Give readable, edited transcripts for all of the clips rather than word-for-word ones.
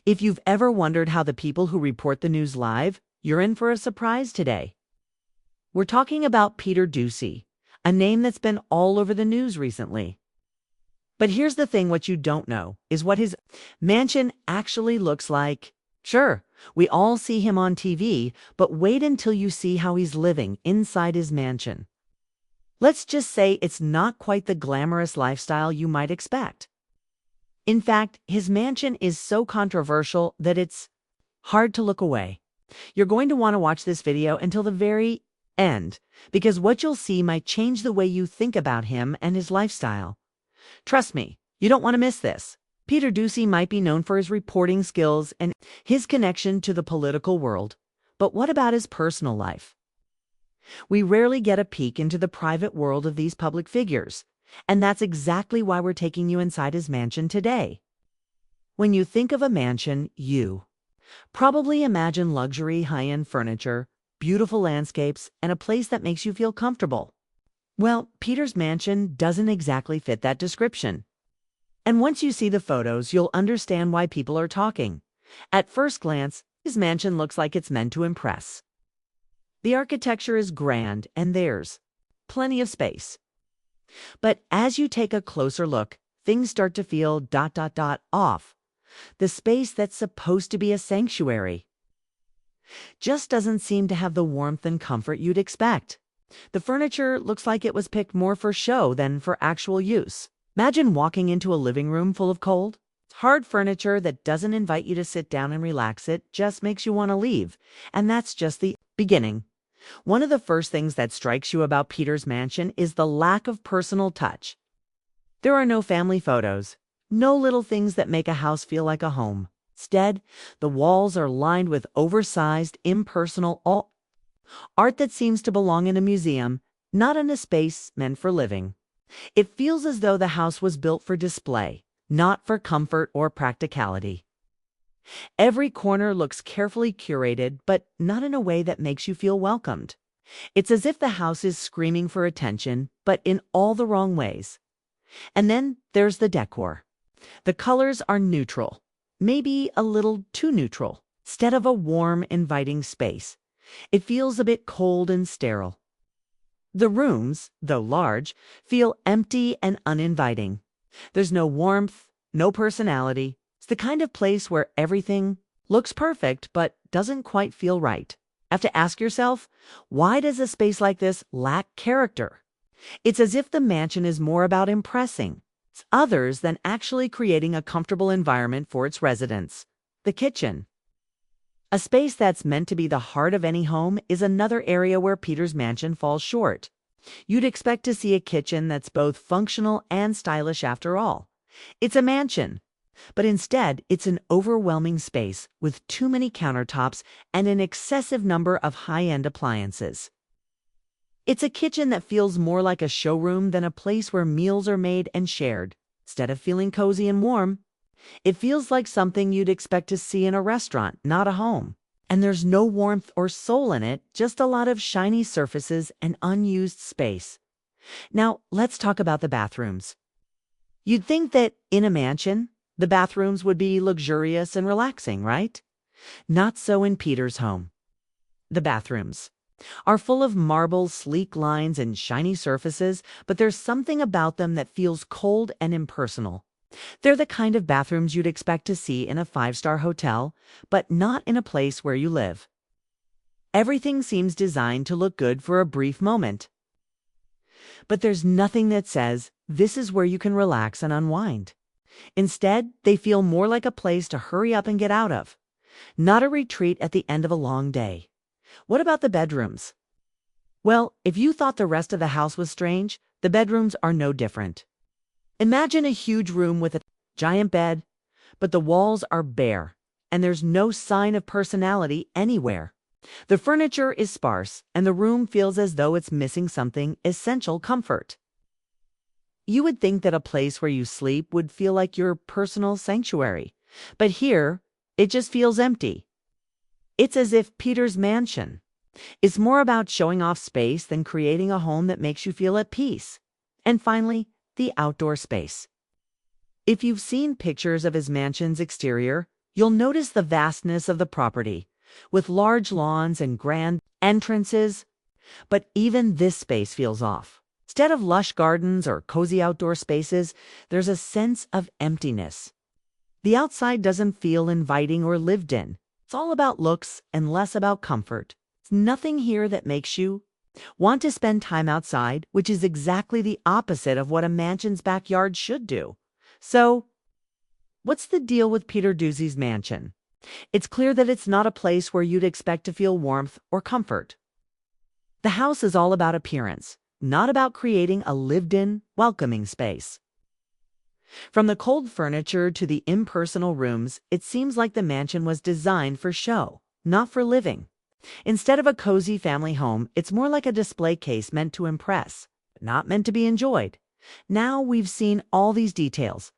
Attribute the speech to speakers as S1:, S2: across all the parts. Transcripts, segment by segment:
S1: If you've ever wondered how the people who report the news live, you're in for a surprise today. We're talking about Peter Doocy, a name that's been all over the news recently. But here's the thing, what you don't know is what his mansion actually looks like. Sure, we all see him on TV, but wait until you see how he's living inside his mansion. Let's just say it's not quite the glamorous lifestyle you might expect. In fact, his mansion is so controversial that it's hard to look away. You're going to want to watch this video until the very end, because what you'll see might change the way you think about him and his lifestyle. Trust me, you don't want to miss this. Peter Doocy might be known for his reporting skills and his connection to the political world, but what about his personal life? We rarely get a peek into the private world of these public figures, and that's exactly why we're taking you inside his mansion today. When you think of a mansion, you probably imagine luxury, high-end furniture, beautiful landscapes, and a place that makes you feel comfortable. Well, Peter's mansion doesn't exactly fit that description. And once you see the photos, you'll understand why people are talking. At first glance, his mansion looks like it's meant to impress. The architecture is grand, and there's plenty of space. But as you take a closer look, things start to feel off. The space that's supposed to be a sanctuary just doesn't seem to have the warmth and comfort you'd expect. The furniture looks like it was picked more for show than for actual use. Imagine walking into a living room full of cold, hard furniture that doesn't invite you to sit down and relax. It just makes you want to leave. And that's just the beginning. One of the first things that strikes you about Peter's mansion is the lack of personal touch. There are no family photos, no little things that make a house feel like a home. Instead, the walls are lined with oversized, impersonal art that seems to belong in a museum, not in a space meant for living. It feels as though the house was built for display, not for comfort or practicality. Every corner looks carefully curated, but not in a way that makes you feel welcomed. It's as if the house is screaming for attention, but in all the wrong ways. And then there's the decor. The colors are neutral, maybe a little too neutral. Instead of a warm, inviting space, it feels a bit cold and sterile. The rooms, though large, feel empty and uninviting. There's no warmth, no personality. It's the kind of place where everything looks perfect but doesn't quite feel right. You have to ask yourself, why does a space like this lack character? It's as if the mansion is more about impressing others than actually creating a comfortable environment for its residents. The kitchen, a space that's meant to be the heart of any home, is another area where Peter's mansion falls short. You'd expect to see a kitchen that's both functional and stylish after all. It's a mansion. But instead, it's an overwhelming space with too many countertops and an excessive number of high-end appliances. It's a kitchen that feels more like a showroom than a place where meals are made and shared. Instead of feeling cozy and warm, it feels like something you'd expect to see in a restaurant, not a home. And there's no warmth or soul in it, just a lot of shiny surfaces and unused space. Now, let's talk about the bathrooms. You'd think that in a mansion, the bathrooms would be luxurious and relaxing, right? Not so in Peter's home. The bathrooms are full of marble, sleek lines, and shiny surfaces, but there's something about them that feels cold and impersonal. They're the kind of bathrooms you'd expect to see in a five-star hotel, but not in a place where you live. Everything seems designed to look good for a brief moment. But there's nothing that says, this is where you can relax and unwind. Instead, they feel more like a place to hurry up and get out of, not a retreat at the end of a long day. What about the bedrooms? Well, if you thought the rest of the house was strange, the bedrooms are no different. Imagine a huge room with a giant bed, but the walls are bare, and there's no sign of personality anywhere. The furniture is sparse, and the room feels as though it's missing something essential: comfort. You would think that a place where you sleep would feel like your personal sanctuary, but here, it just feels empty. It's as if Peter's mansion is more about showing off space than creating a home that makes you feel at peace. And finally, the outdoor space. If you've seen pictures of his mansion's exterior, You'll notice the vastness of the property, with large lawns and grand entrances, but even this space feels off. Instead of lush gardens or cozy outdoor spaces, there's a sense of emptiness. The outside doesn't feel inviting or lived in. It's all about looks and less about comfort. It's nothing here that makes you want to spend time outside, which is exactly the opposite of what a mansion's backyard should do. So, what's the deal with Peter Doocy's mansion? It's clear that it's not a place where you'd expect to feel warmth or comfort. The house is all about appearance, not about creating a lived-in, welcoming space. From the cold furniture to the impersonal rooms, it seems like the mansion was designed for show, not for living. Instead of a cozy family home, it's more like a display case meant to impress, not meant to be enjoyed. Now we've seen all these details,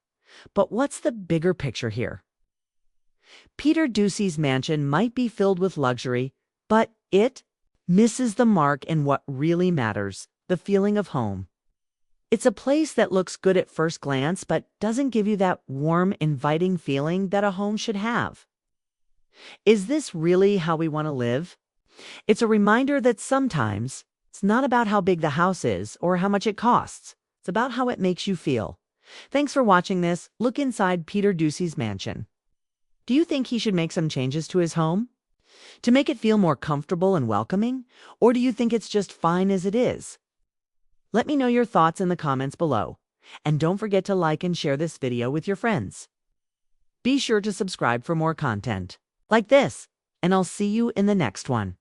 S1: but what's the bigger picture here? Peter Doocy's mansion might be filled with luxury, but it misses the mark in what really matters, the feeling of home. It's a place that looks good at first glance, but doesn't give you that warm, inviting feeling that a home should have. Is this really how we want to live? It's a reminder that sometimes it's not about how big the house is or how much it costs. It's about how it makes you feel. Thanks for watching this look inside Peter Doocy's mansion. Do you think he should make some changes to his home to make it feel more comfortable and welcoming? Or do you think it's just fine as it is? Let me know your thoughts in the comments below. And don't forget to like and share this video with your friends. Be sure to subscribe for more content like this, and I'll see you in the next one.